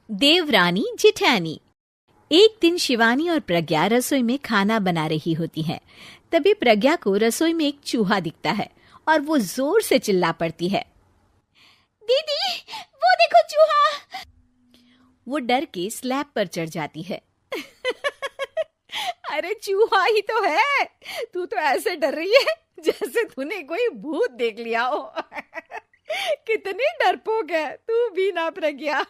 देवरानी जिठानी। एक दिन शिवानी और प्रज्ञा रसोई में खाना बना रही होती हैं। तभी प्रज्ञा को रसोई में एक चूहा दिखता है और वो जोर से चिल्ला पड़ती है, दीदी वो देखो चूहा। वो डर के स्लैब पर चढ़ जाती है। अरे चूहा ही तो है, तू तो ऐसे डर रही है जैसे तूने कोई भूत देख लिया हो। कितनी डरपोक है तू भी ना प्रज्ञा।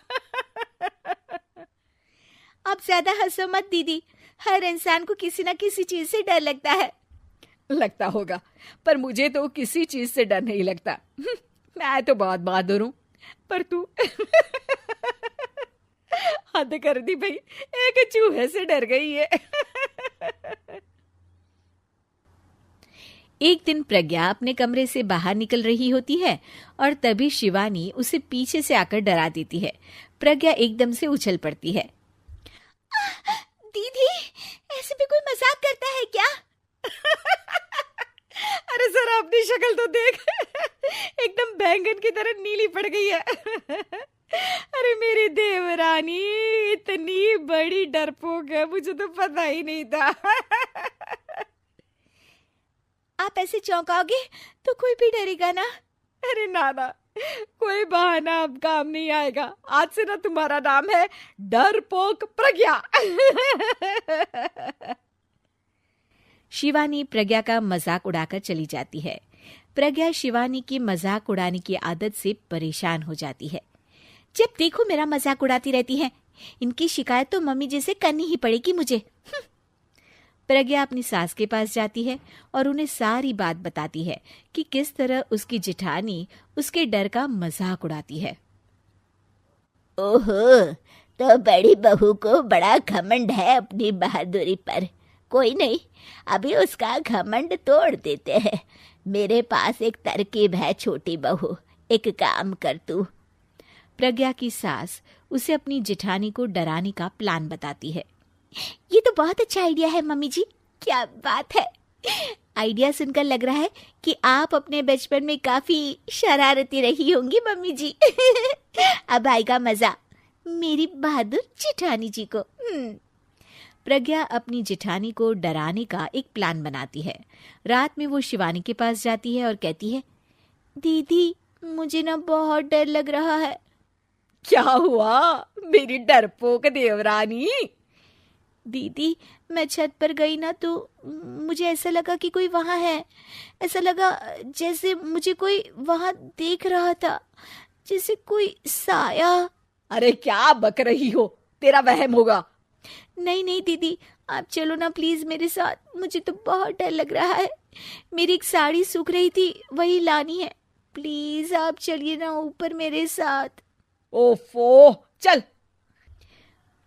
अब ज्यादा हंसो मत दीदी, हर इंसान को किसी ना किसी चीज से डर लगता है। लगता होगा, पर मुझे तो किसी चीज से डर नहीं लगता। मैं तो बहुत बहादुर हूं, पर तू हद कर दी भाई, एक चूहे से डर गई है। एक दिन प्रज्ञा अपने कमरे से बाहर निकल रही होती है और तभी शिवानी उसे पीछे से आकर डरा देती है। प्रज्ञा एकदम से उछल पड़ती है। दीदी ऐसे भी कोई मजाक करता है क्या? अरे जरा अपनी शक्ल तो देख, एकदम बैंगन की तरह नीली पड़ गई है। अरे मेरी देवरानी इतनी बड़ी डरपोक है, मुझे तो पता ही नहीं था। आप ऐसे चौंकाओगे तो कोई भी डरेगा ना? अरे ना, कोई बहाना अब काम नहीं आएगा। आज से ना तुम्हारा नाम है डरपोक प्रज्ञा। शिवानी प्रज्ञा का मजाक उड़ाकर चली जाती है। प्रज्ञा शिवानी की मजाक उड़ाने की आदत से परेशान हो जाती है। जब देखो मेरा मजाक उड़ाती रहती है, इनकी शिकायत तो मम्मी जी से करनी ही पड़ेगी मुझे। प्रज्ञा अपनी सास के पास जाती है और उन्हें सारी बात बताती है कि किस तरह उसकी जिठानी उसके डर का मजाक उड़ाती है। ओहो, तो बड़ी बहू को बड़ा घमंड है अपनी बहादुरी पर। कोई नहीं, अभी उसका घमंड तोड़ देते हैं। मेरे पास एक तरकीब है छोटी बहू, एक काम कर तू। प्रज्ञा की सास उसे अपनी जिठानी को डराने का प्लान बताती है। ये तो बहुत अच्छा आइडिया है मम्मी जी, क्या बात है। आइडिया सुनकर लग रहा है कि आप अपने बचपन में काफी शरारती रही होंगी मम्मी जी। अब आएगा मजा मेरी बहादुर जिठानी जी को। प्रज्ञा अपनी जिठानी को डराने का एक प्लान बनाती है। रात में वो शिवानी के पास जाती है और कहती है, दीदी मुझे ना बहुत डर लग रहा है। क्या हुआ मेरी डरपोक देवरानी? दीदी मैं छत पर गई ना तो मुझे ऐसा लगा कि कोई वहां है। ऐसा लगा जैसे मुझे कोई वहां देख रहा था, जैसे कोई साया। अरे क्या बक रही हो, तेरा वहम होगा। नहीं दीदी, आप चलो ना प्लीज मेरे साथ, मुझे तो बहुत डर लग रहा है। मेरी एक साड़ी सूख रही थी, वही लानी है। प्लीज आप चलिए ना ऊपर मेरे साथ। ओफो चल।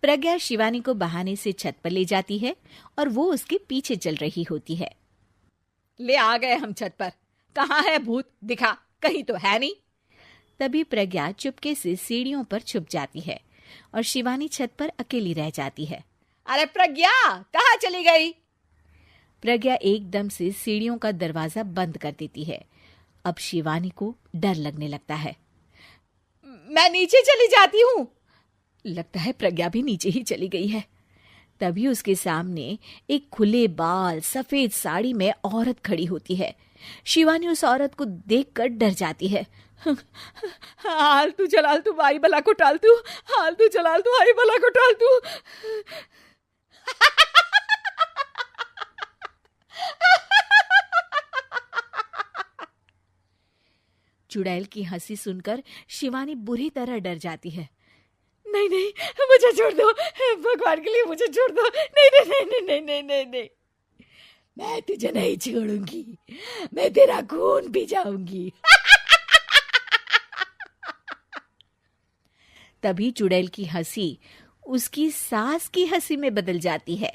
प्रज्ञा शिवानी को बहाने से छत पर ले जाती है और वो उसके पीछे चल रही होती है। ले आ गए हम छत पर, कहाँ है भूत, दिखा, कहीं तो है नहीं। तभी प्रज्ञा चुपके से सीढ़ियों पर छुप जाती है और शिवानी छत पर अकेली रह जाती है। अरे प्रज्ञा कहाँ चली गई? प्रज्ञा एकदम से सीढ़ियों का दरवाजा बंद कर देती है। अब शिवानी को डर लगने लगता है। मैं नीचे चली जाती हूँ। लगता है प्रज्ञा भी नीचे ही चली गई है। तभी उसके सामने एक खुले बाल सफेद साड़ी में औरत खड़ी होती है। शिवानी उस औरत को देखकर डर जाती है। हाल तू जलाल तू आई बला को टाल तू, हाल तू जलाल तू आई बला को टाल तू। चुड़ैल की हंसी सुनकर शिवानी बुरी तरह डर जाती है। नहीं मुझे छोड़ दो, भगवान के लिए मुझे छोड़ दो। नहीं, मैं तुझे नहीं छोड़ूंगी, मैं तेरा खून पी जाऊंगी। तभी चुड़ैल की हंसी उसकी सास की हंसी में बदल जाती है।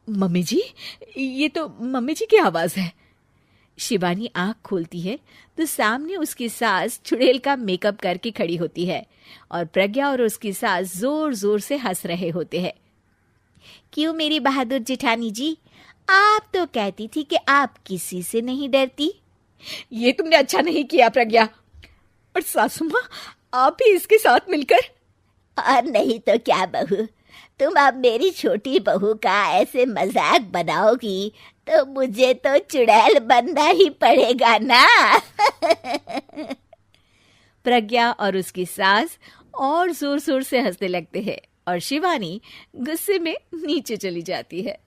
मम्मी जी, ये तो मम्मी जी की आवाज है। शिवानी आंख खोलती है तो सामने उसकी सास चुड़ैल का मेकअप करके खड़ी होती है और प्रज्ञा और उसकी सास जोर जोर से हंस रहे होते हैं। क्यों मेरी बहादुर जेठानी जी, आप तो कहती थी कि आप किसी से नहीं डरती। ये तुमने अच्छा नहीं किया प्रज्ञा। और सासू माँ, आप भी इसके साथ मिलकर। और नहीं तो क्या बहू, तुम अब मेरी छोटी बहू का ऐसे मजाक बनाओगी तो मुझे तो चुड़ैल बनना ही पड़ेगा ना। प्रज्ञा और उसकी सास और जोर जोर से हंसने लगते हैं और शिवानी गुस्से में नीचे चली जाती है।